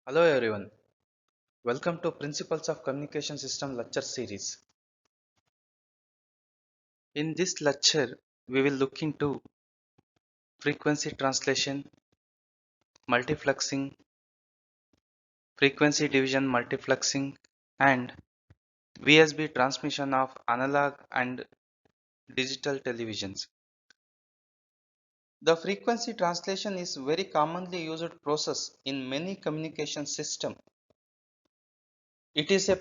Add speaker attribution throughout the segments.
Speaker 1: Hello everyone, welcome to Principles of Communication System lecture series. In this lecture, we will look into frequency translation, multiplexing, frequency division multiplexing, and VSB transmission of analog and digital televisions. The frequency translation is very commonly used process in many communication systems. It is a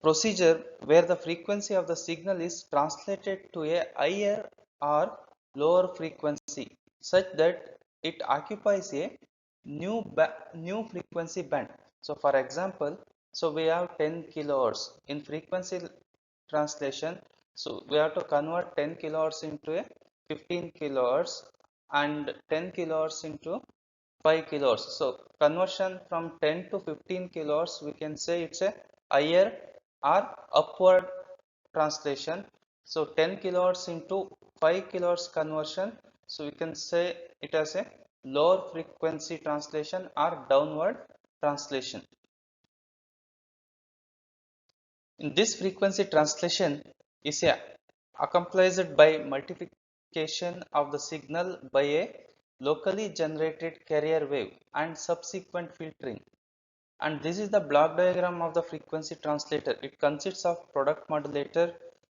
Speaker 1: procedure where the frequency of the signal is translated to a higher or lower frequency such that it occupies a new frequency band. So for example, we have 10 kilohertz in frequency translation. So we have to convert 10 kilohertz into a 15 kilohertz and 10 kilohertz into 5 kilohertz. So conversion from 10 to 15 kilohertz, we can say it's a higher or upward translation. So 10 kilohertz into 5 kilohertz conversion, so we can say it as a lower frequency translation or downward translation. In this frequency translation is accompanied by multiplication of the signal by a locally generated carrier wave and subsequent filtering. And this is the block diagram of the frequency translator. It consists of product modulator,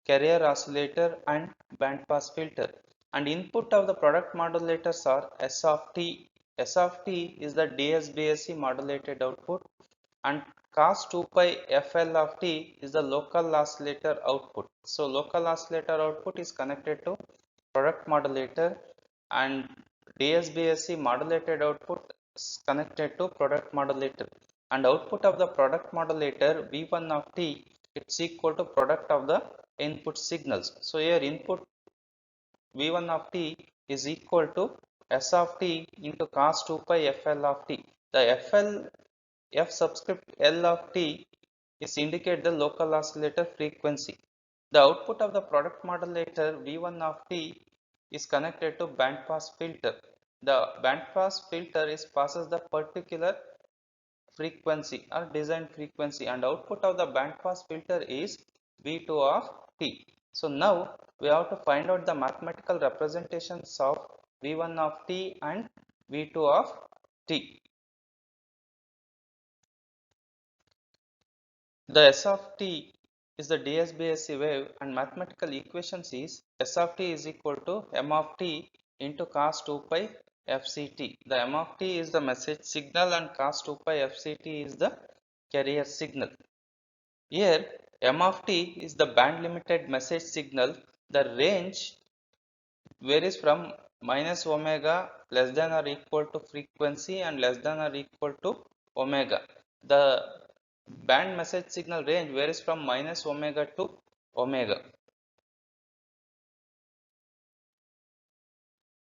Speaker 1: carrier oscillator and bandpass filter. And input of the product modulators are S of t. S of t is the DSBSC modulated output, and cos 2 pi FL of t is the local oscillator output. So local oscillator output is connected to product modulator and DSBSC modulated output is connected to product modulator, and output of the product modulator V1 of t, it's equal to product of the input signals. So here input V1 of t is equal to S of t into cos 2 pi FL of t. The F subscript L of t is indicate the local oscillator frequency. The output of the product modulator V1 of t is connected to bandpass filter. The bandpass filter is passes the particular frequency or design frequency, and output of the bandpass filter is V2 of t. So now we have to find out the mathematical representations of V1 of t and V2 of t. The S of t is the DSBSC wave, and mathematical equations is S of t is equal to m of t into cos 2 pi FCT. The m of t is the message signal and cos 2 pi FCT is the carrier signal. Here m of t is the band limited message signal. The range varies from minus omega less than or equal to frequency and less than or equal to omega. The band message signal range varies from minus omega to omega.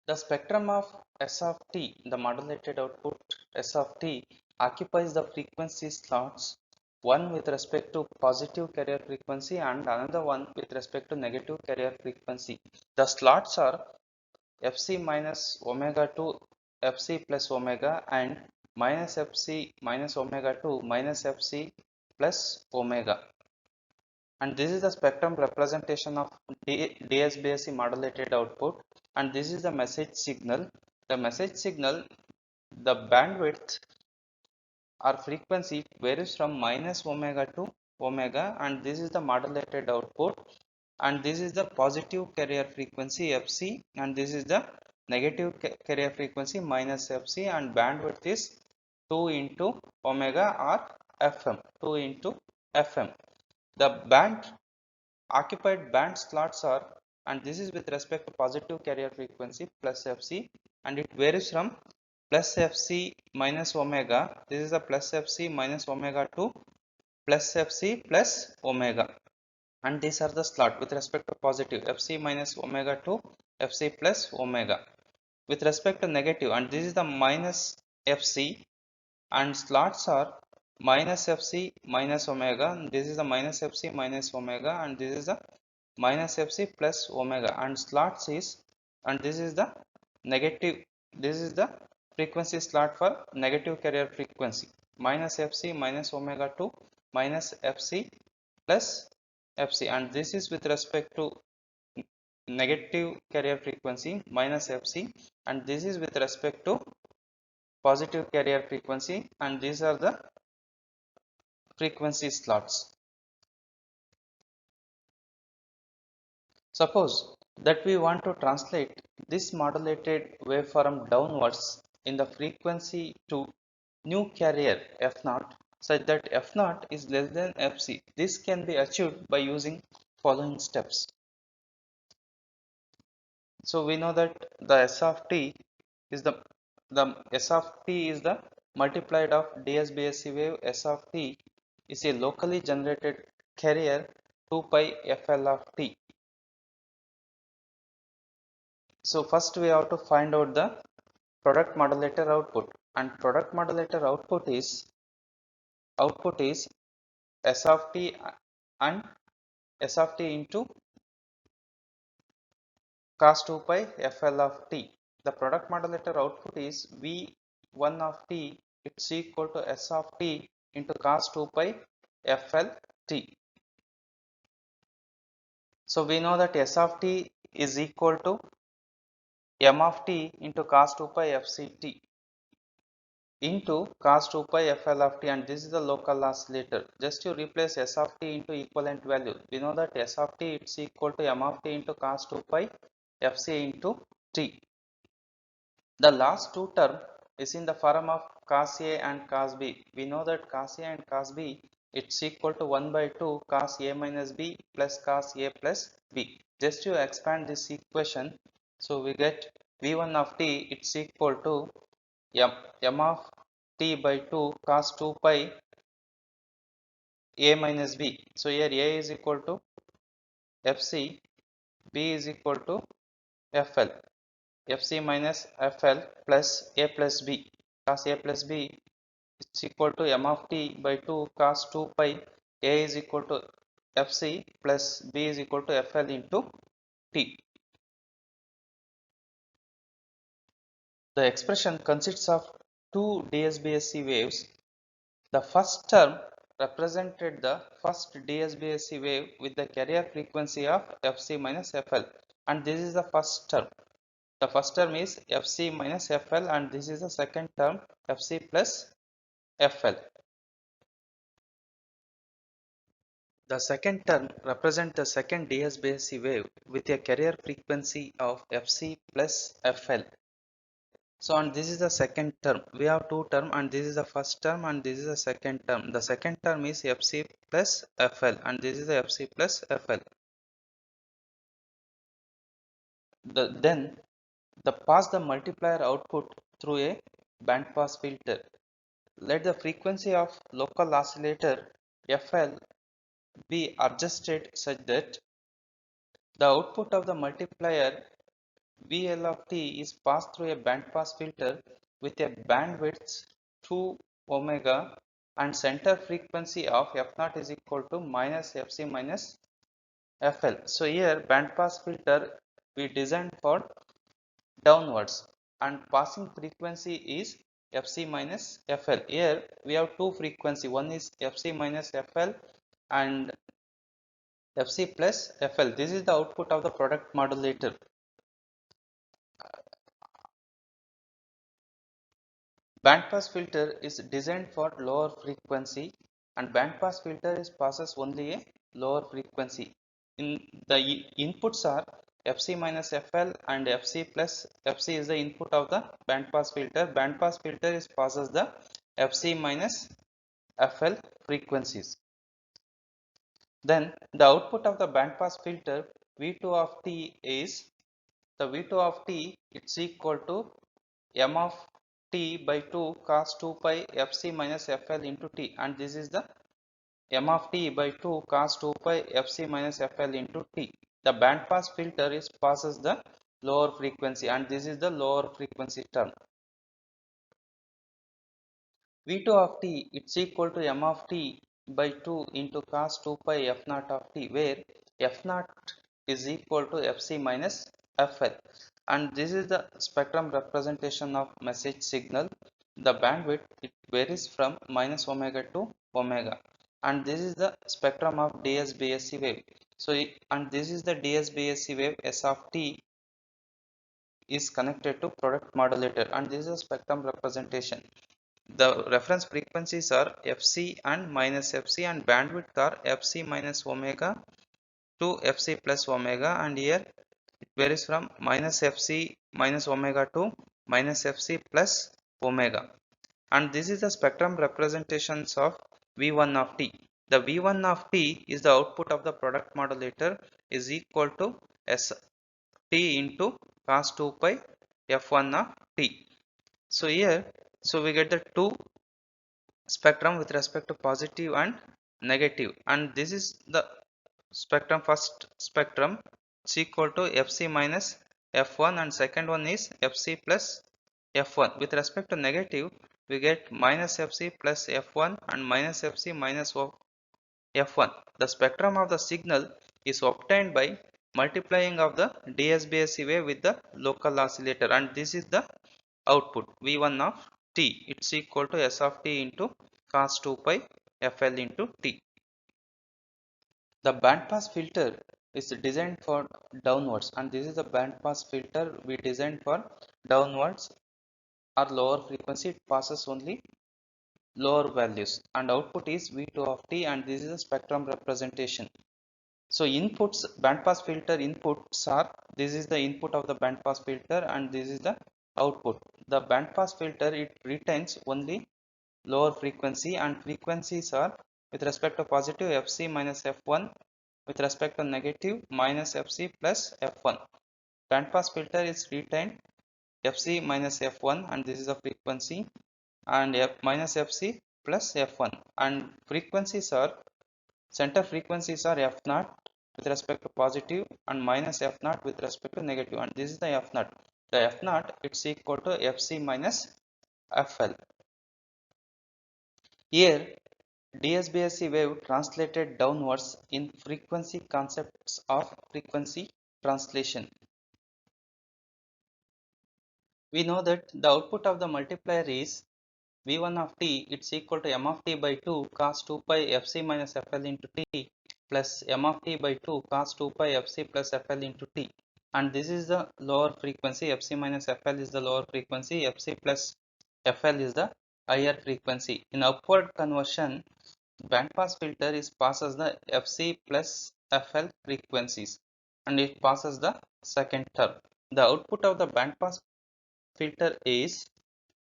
Speaker 1: The spectrum of S of t, the modulated output S of t, occupies the frequency slots, one with respect to positive carrier frequency and another one with respect to negative carrier frequency. The slots are Fc minus omega to Fc plus omega and minus Fc minus omega to minus Fc plus omega. And this is the spectrum representation of DSBSC modulated output, and this is the message signal. The message signal, the bandwidth or frequency varies from minus omega to omega, and this is the modulated output, and this is the positive carrier frequency Fc, and this is the negative carrier frequency minus Fc, and bandwidth is 2 into omega or Fm, 2 into Fm. The occupied band slots are, and this is with respect to positive carrier frequency plus Fc, and it varies from plus Fc minus omega, this is a plus Fc minus omega to plus Fc plus omega, and these are the slot with respect to positive Fc minus omega to Fc plus omega. With respect to negative, and this is the minus Fc, and slots are minus Fc minus omega. This is the minus Fc minus omega, and this is the minus Fc plus omega, and slots is, and this is the negative, this is the frequency slot for negative carrier frequency, minus Fc minus omega to minus Fc plus Fc, and this is with respect to negative carrier frequency minus Fc, and this is with respect to positive carrier frequency, and these are the frequency slots. Suppose that we want to translate this modulated waveform downwards in the frequency to new carrier F0 such that F0 is less than Fc. This can be achieved by using following steps. So we know that the S of t is the S of t is the multiplied of DSBSC wave. S of t is a locally generated carrier 2 pi FL of t. So first we have to find out the product modulator output, and product modulator output is S of t and S of t into cos 2 pi FL of t. The product modulator output is V1 of t, it's equal to S of t into cos 2 pi FL t. So we know that S of t is equal to M of t into cos 2 pi FCT into cos 2 pi FL of t, and this is the local oscillator. Just you replace S of t into equivalent value. We know that S of t it's equal to M of t into cos 2 pi Fc into t. The last two term is in the form of cos A and cos B. We know that cos A and cos B it's equal to 1 by 2 cos A minus B plus cos A plus B. Just to expand this equation, so we get V1 of t it's equal to m of t by 2 cos 2 pi A minus B. So here A is equal to Fc, B is equal to FL. Fc minus FL plus A plus B. Cos A plus B is equal to m of t by 2 cos 2 pi. A is equal to Fc plus B is equal to FL into t. The expression consists of two DSBSC waves. The first term represented the first DSBSC wave with the carrier frequency of Fc minus Fl, and this is the first term. The first term is Fc minus Fl, and this is the second term Fc plus Fl. The second term represents the second DSBSC wave with a carrier frequency of Fc plus Fl. So, and this is the second term. We have two term, and this is the first term, and this is the second term. The second term is Fc plus Fl, and this is the Fc plus Fl. Then pass the multiplier output through a band pass filter. Let the frequency of local oscillator Fl be adjusted such that the output of the multiplier VL of t is passed through a band pass filter with a bandwidth 2 omega, and center frequency of F0 is equal to minus Fc minus Fl. So here band pass filter we designed for downwards, and passing frequency is Fc minus Fl. Here we have two frequency, one is Fc minus Fl and Fc plus Fl. This is the output of the product modulator. Bandpass filter is designed for lower frequency, and bandpass filter is passes only a lower frequency. In the inputs are Fc minus Fl and Fc plus Fc is the input of the bandpass filter. Bandpass filter is passes the Fc minus Fl frequencies. Then the output of the bandpass filter V2 of t is the V2 of t it's equal to m of t by 2 cos 2 pi Fc minus Fl into t, and this is the m of t by 2 cos 2 pi Fc minus Fl into t. The band pass filter is passes the lower frequency, and this is the lower frequency term. V2 of t it's equal to m of t by 2 into cos 2 pi f naught of t, where f naught is equal to fc minus fl, and this is the spectrum representation of message signal. The bandwidth it varies from minus omega to omega, and this is the spectrum of DSBSC wave. So and this is the DSBSC wave S of t is connected to product modulator, and this is a spectrum representation. The reference frequencies are Fc and minus Fc, and bandwidth are Fc minus omega to Fc plus omega, and here it varies from minus Fc minus omega to minus Fc plus omega. And this is the spectrum representations of V1 of t. The V1 of t is the output of the product modulator is equal to S t into cos 2 pi f1 of t. So here, so we get the two spectrum with respect to positive and negative, and this is the spectrum. First spectrum is equal to fc minus f1, and second one is fc plus f1. With respect to negative, we get minus fc plus f1 and minus fc minus f1. The spectrum of the signal is obtained by multiplying of the DSBSC wave with the local oscillator, and this is the output V1 of t. It's equal to S of t into cos 2 pi fl into t. The band pass filter is designed for downwards, and this is the band pass filter we designed for downwards or lower frequency. It passes only lower values, and output is V2 of t, and this is the spectrum representation. So inputs, band pass filter inputs are, this is the input of the band pass filter, and this is the output. The band pass filter it retains only lower frequency, and frequencies are with respect to positive fc minus f1, with respect to negative minus fc plus f1. Band pass filter is retained fc minus f1, and this is the frequency, and minus fc plus f1, and frequencies are, center frequencies are f0 with respect to positive and minus f0 with respect to negative, and this is the f0. The f0 it's equal to fc minus fl. Here DSBSC wave translated downwards in frequency concepts of frequency translation. We know that the output of the multiplier is V1 of t it's equal to m of t by 2 cos 2 pi fc minus fl into t plus m of t by 2 cos 2 pi fc plus fl into t, and this is the lower frequency. Fc minus fl is the lower frequency, fc plus fl is the higher frequency. In upward conversion, band pass filter is passes the fc plus fl frequencies, and it passes the second term. The output of the band pass filter is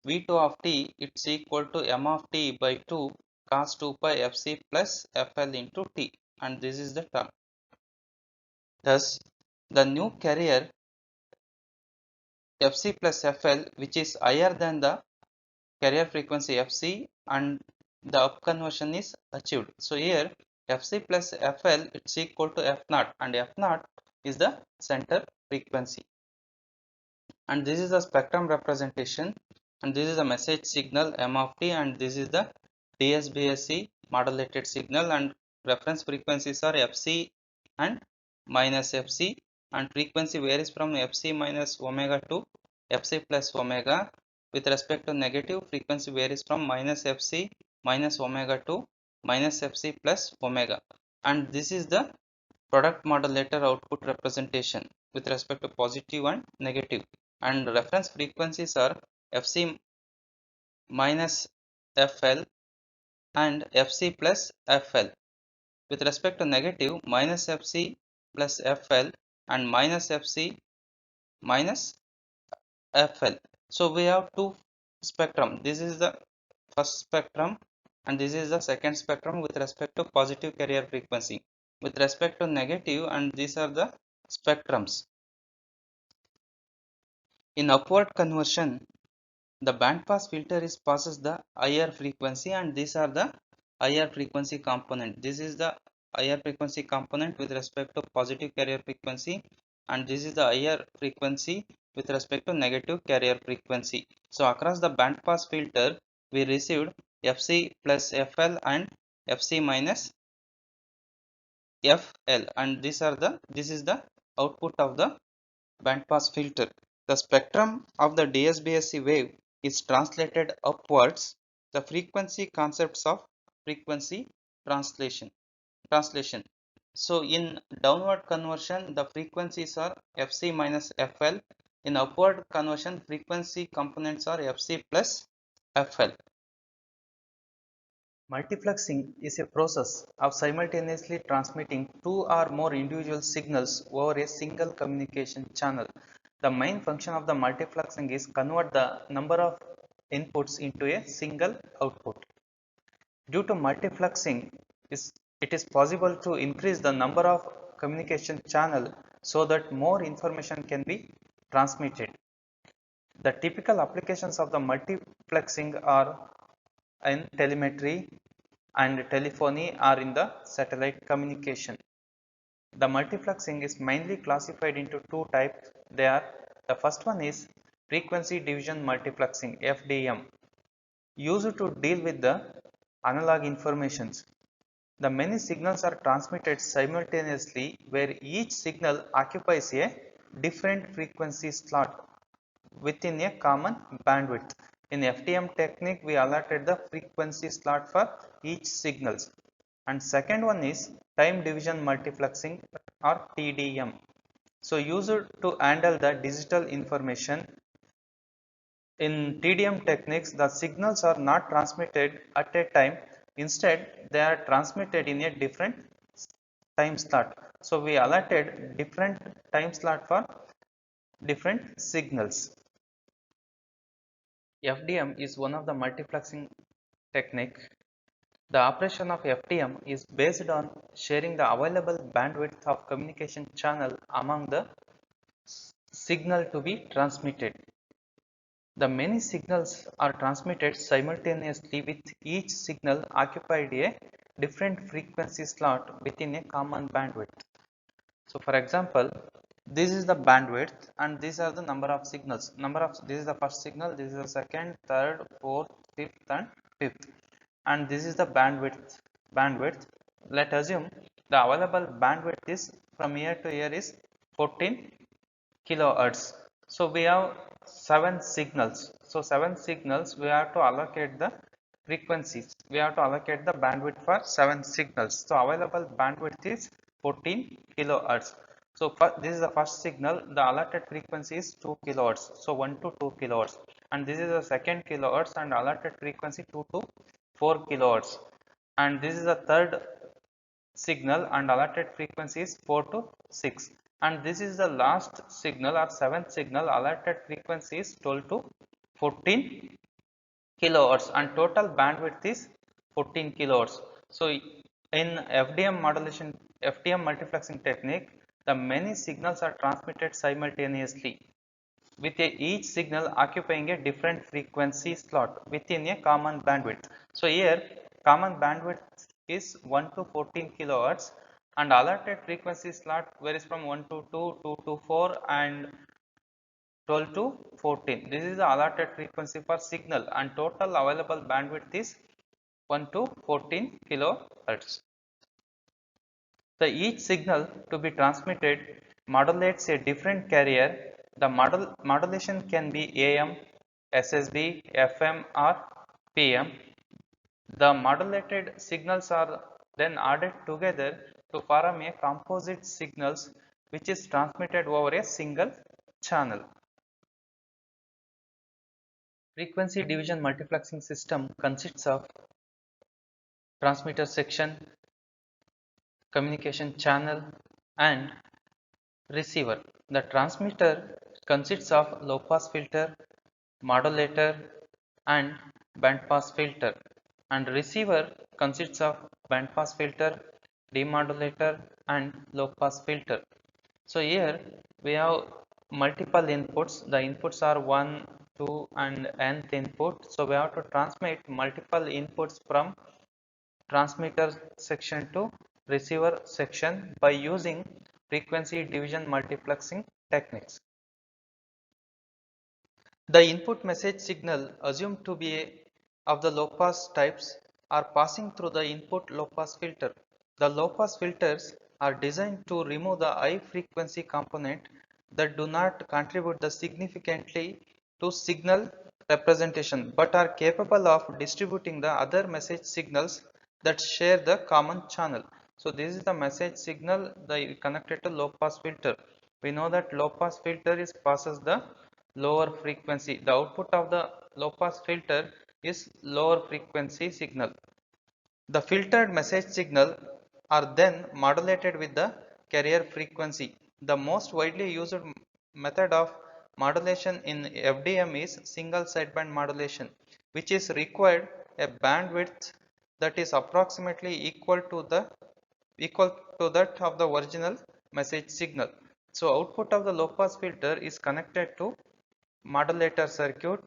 Speaker 1: V2 of t it's equal to m of t by 2 cos 2 pi fc plus fl into t, and this is the term. Thus the new carrier fc plus fl, which is higher than the carrier frequency fc, and the up conversion is achieved. So here fc plus fl it's equal to f0, and f0 is the center frequency, and this is the spectrum representation, and this is the message signal m of t, and this is the DSBSC modulated signal, and reference frequencies are fc and minus fc, and frequency varies from fc minus omega to fc plus omega. With respect to negative, frequency varies from minus fc minus omega to minus fc plus omega, and this is the product modulator output representation with respect to positive and negative, and reference frequencies are fc minus fl and fc plus fl. With respect to negative, minus fc plus fl and minus fc minus fl. So we have two spectrum. This is the first spectrum, and this is the second spectrum with respect to positive carrier frequency. With respect to negative, and these are the spectrums. In upward conversion, the band pass filter is passes the higher frequency, and these are the higher frequency component. This is the higher frequency component with respect to positive carrier frequency, and this is the higher frequency with respect to negative carrier frequency. So across the band pass filter we received Fc plus Fl and Fc minus Fl, and this is the output of the bandpass filter. The spectrum of the DSBSC wave is translated upwards. The frequency concepts of frequency translation. So in downward conversion, the frequencies are Fc minus Fl. In upward conversion, frequency components are Fc plus Fl. Multiplexing is a process of simultaneously transmitting two or more individual signals over a single communication channel. The main function of the multiplexing is convert the number of inputs into a single output. Due to multiplexing, it is possible to increase the number of communication channel so that more information can be transmitted. The typical applications of the multiplexing are in telemetry and telephony or in the satellite communication. The multiplexing is mainly classified into two types. The first one is frequency division multiplexing, FDM, used to deal with the analog informations. The many signals are transmitted simultaneously where each signal occupies a different frequency slot within a common bandwidth. In FDM technique, we allotted the frequency slot for each signals. And second one is time division multiplexing or TDM. So used to handle the digital information. In TDM techniques, the signals are not transmitted at a time. Instead, they are transmitted in a different time slot. So we allotted different time slot for different signals. FDM is one of the multiplexing technique. The operation of FDM is based on sharing the available bandwidth of communication channel among the signal to be transmitted. The many signals are transmitted simultaneously with each signal occupied a different frequency slot within a common bandwidth. So for example, this is the bandwidth and these are the number of signals. This is the first signal, this is the second, third, fourth, fifth and fifth. And this is the bandwidth. Let assume the available bandwidth is from here to here is 14 kilohertz. So we have 7 signals. So 7 signals we have to allocate the frequencies. We have to allocate the bandwidth for 7 signals. So available bandwidth is 14 kilohertz. So this is the first signal. The allotted frequency is 2 kilohertz. So 1 to 2 kilohertz. And this is the second kilohertz and allotted frequency 2 to 4 kilohertz. And this is the third signal and allotted frequency is 4 to 6, and this is the last signal or seventh signal. Allotted frequency is 12 to 14 kilohertz and total bandwidth is 14 kilohertz. So in FDM multiplexing technique, the many signals are transmitted simultaneously with each signal occupying a different frequency slot within a common bandwidth. So here common bandwidth is 1 to 14 kilohertz and allotted frequency slot varies from 1 to 2, 2 to 4 and 12 to 14. This is the allotted frequency per signal and total available bandwidth is 1 to 14 kilohertz. Each signal to be transmitted modulates a different carrier. The modulation can be AM, SSB, FM or PM. The modulated signals are then added together to form a composite signals which is transmitted over a single channel. Frequency division multiplexing system consists of transmitter section, communication channel and receiver. The transmitter consists of low pass filter, modulator and band pass filter, and receiver consists of band pass filter, demodulator and low pass filter. So here we have multiple inputs. The inputs are 1, 2 and nth input. So we have to transmit multiple inputs from transmitter section to receiver section by using frequency division multiplexing techniques. The input message signal assumed to be of the low pass types are passing through the input low pass filter. The low pass filters are designed to remove the high frequency component that do not contribute the significantly to signal representation but are capable of distributing the other message signals that share the common channel. So this is the message signal connected to low pass filter. We know that low pass filter is passes the lower frequency. The output of the low pass filter is lower frequency signal. The filtered message signal are then modulated with the carrier frequency. The most widely used method of modulation in FDM is single sideband modulation, which is required a bandwidth that is approximately equal to that of the original message signal. So output of the low pass filter is connected to modulator circuit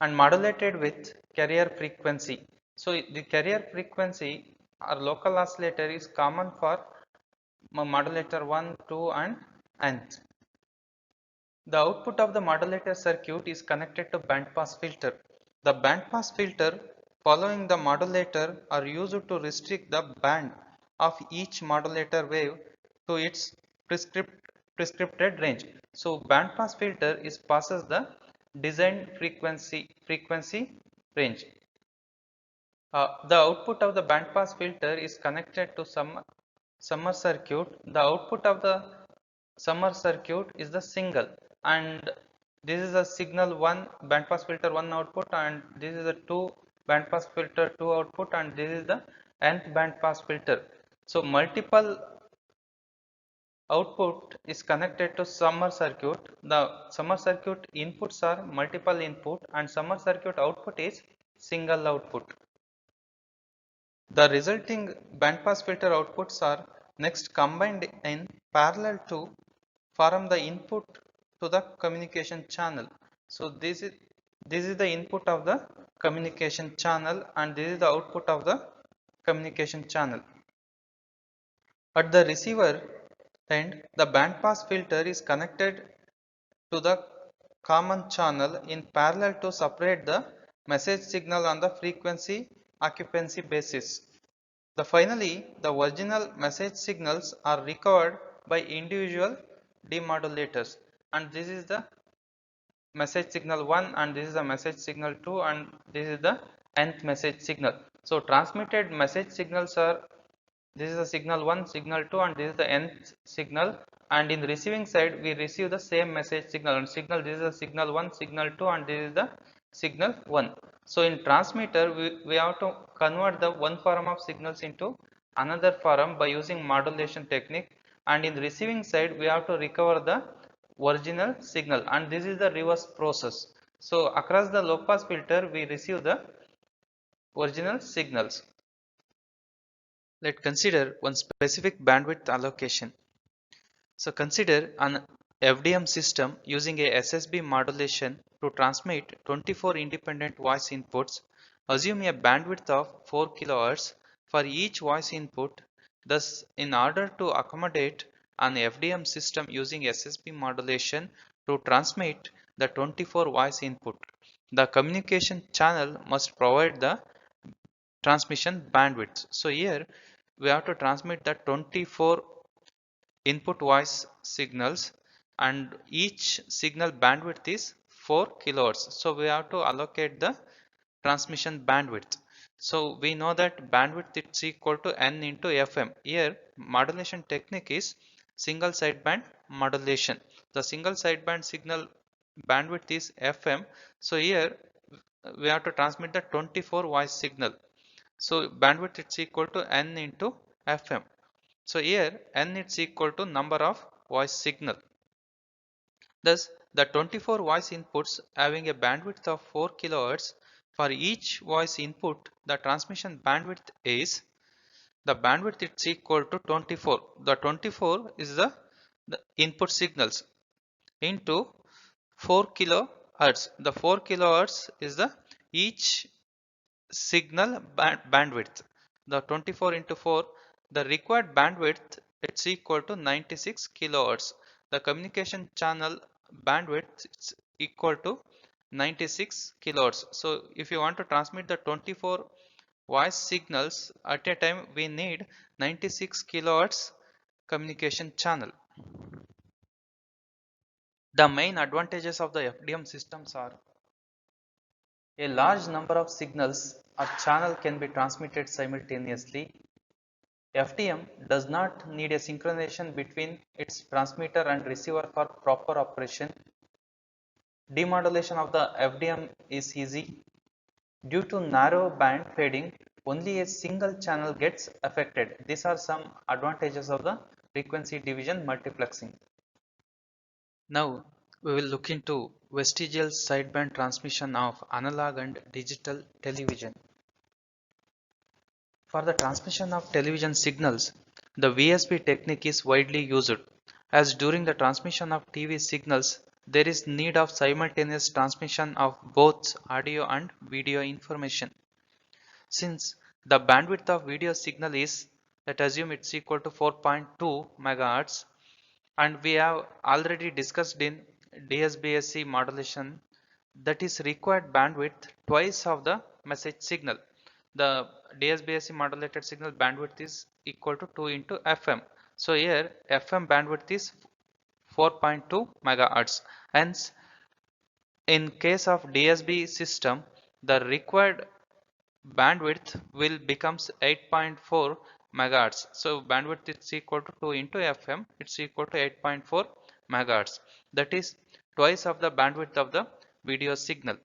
Speaker 1: and modulated with carrier frequency. So the carrier frequency or local oscillator is common for modulator 1, 2 and nth. The output of the modulator circuit is connected to bandpass filter. The bandpass filter following the modulator are used to restrict the band of each modulator wave to its prescripted range. So bandpass filter is passes the designed frequency range. The output of the bandpass filter is connected to some summer circuit. The output of the summer circuit is the single, and this is a signal 1 bandpass filter 1 output, and this is a 2 bandpass filter 2 output, and this is the nth bandpass filter. So multiple output is connected to summer circuit. The summer circuit inputs are multiple input and summer circuit output is single output. The resulting bandpass filter outputs are next combined in parallel to form the input to the communication channel. So this is the input of the communication channel and this is the output of the communication channel. At the receiver end, the bandpass filter is connected to the common channel in parallel to separate the message signal on the frequency occupancy basis. Finally, the original message signals are recovered by individual demodulators, and this is the message signal 1 and this is the message signal 2 and this is the nth message signal. So transmitted message signals are, this is the signal 1, signal 2 and this is the nth signal, and in the receiving side we receive the same message signal and signal, this is the signal 1, signal 2 and this is the signal 1. So in transmitter we have to convert the one form of signals into another form by using modulation technique, and in the receiving side we have to recover the original signal, and this is the reverse process. So across the low pass filter we receive the original signals. Let's consider one specific bandwidth allocation. So consider an FDM system using a SSB modulation to transmit 24 independent voice inputs. Assume a bandwidth of 4 kHz for each voice input. Thus, in order to accommodate an FDM system using SSB modulation to transmit the 24 voice input, the communication channel must provide the transmission bandwidth. So here we have to transmit the 24 input voice signals and each signal bandwidth is 4 kilohertz. So we have to allocate the transmission bandwidth. So we know that bandwidth is equal to n into fm. Here modulation technique is single sideband modulation. The single sideband signal bandwidth is fm. So here we have to transmit the 24 voice signal. So bandwidth is equal to n into fm. So here n is equal to number of voice signal. Thus the 24 voice inputs having a bandwidth of 4 kHz, for each voice input the transmission bandwidth is, the bandwidth is equal to 24. The 24 is the input signals into 4 kHz. The 4 kHz is the each signal bandwidth. The 24 into 4, the required bandwidth it's equal to 96 kilohertz. The communication channel bandwidth is equal to 96 kilohertz. So if you want to transmit the 24 voice signals at a time, we need 96 kilohertz communication channel. The main advantages of the FDM systems are a large number of signals or channel can be transmitted simultaneously. FDM does not need a synchronization between its transmitter and receiver for proper operation. Demodulation of the FDM is easy. Due to narrow band fading, only a single channel gets affected. These are some advantages of the frequency division multiplexing. Now we will look into vestigial sideband transmission of analog and digital television. For the transmission of television signals, the VSB technique is widely used, as during the transmission of TV signals, there is need of simultaneous transmission of both audio and video information. Since the bandwidth of video signal is, let's assume it's equal to 4.2 megahertz, and we have already discussed in DSBSC modulation that is required bandwidth twice of the message signal. The DSBSC modulated signal bandwidth is equal to 2 into FM. So here FM bandwidth is 4.2 megahertz. Hence, in case of DSB system, the required bandwidth will becomes 8.4 megahertz. So bandwidth is equal to 2 into FM, it's equal to 8.4 megahertz. That is twice of the bandwidth of the video signal.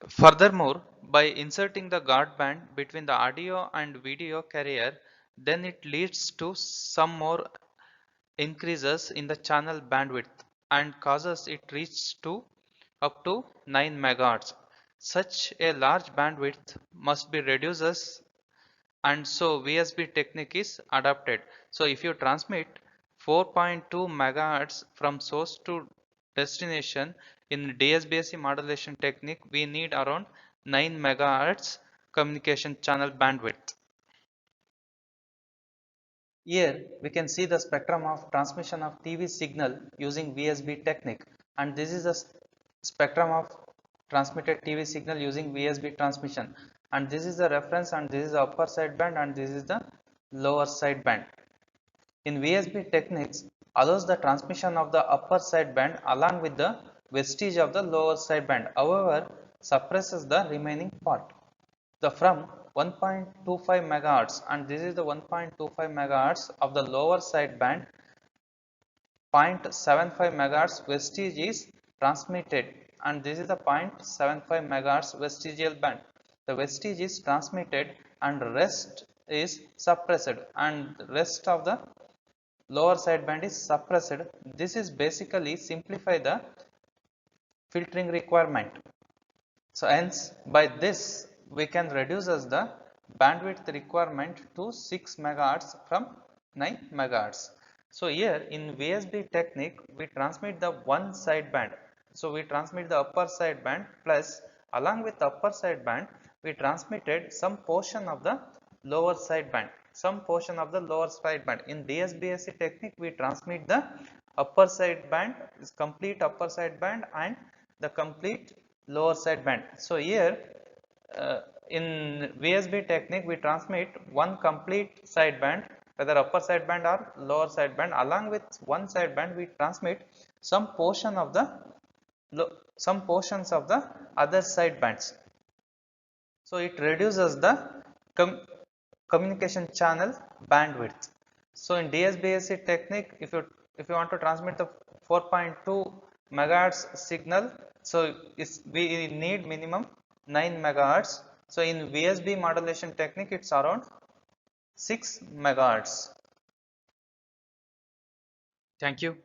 Speaker 1: Furthermore, by inserting the guard band between the audio and video carrier, then it leads to some more increases in the channel bandwidth and causes it reach to up to 9 megahertz. Such a large bandwidth must be reduced, and so VSB technique is adopted. So if you transmit 4.2 megahertz from source to destination in DSBSC modulation technique, we need around 9 megahertz communication channel bandwidth. Here we can see the spectrum of transmission of TV signal using VSB technique, and this is the spectrum of transmitted TV signal using VSB transmission, and this is the reference, and this is the upper sideband, and this is the lower sideband. In VSB techniques allows the transmission of the upper sideband along with the vestige of the lower sideband, however suppresses the remaining part. The from 1.25 megahertz, and this is the 1.25 megahertz of the lower sideband, 0.75 megahertz vestige is transmitted, and this is the 0.75 megahertz vestigial band. The vestige is transmitted and rest is suppressed, and rest of the lower sideband is suppressed. This is basically simplify the filtering requirement. So hence by this we can reduce as the bandwidth requirement to 6 megahertz from 9 megahertz. So here in VSB technique we transmit the one sideband. So we transmit the upper sideband, plus along with the upper sideband we transmitted some portion of the lower sideband. Some portion of the lower sideband. In DSBSC technique we transmit the upper sideband, is complete upper sideband, and the complete lower sideband. So here in VSB technique we transmit one complete sideband, whether upper sideband or lower sideband. Along with one sideband we transmit some portion of the some portions of the other sidebands. So it reduces the communication channel bandwidth. So in DSBSC technique, if you want to transmit the 4.2 megahertz signal, so we need minimum 9 megahertz. So in VSB modulation technique, it's around 6 megahertz. Thank you.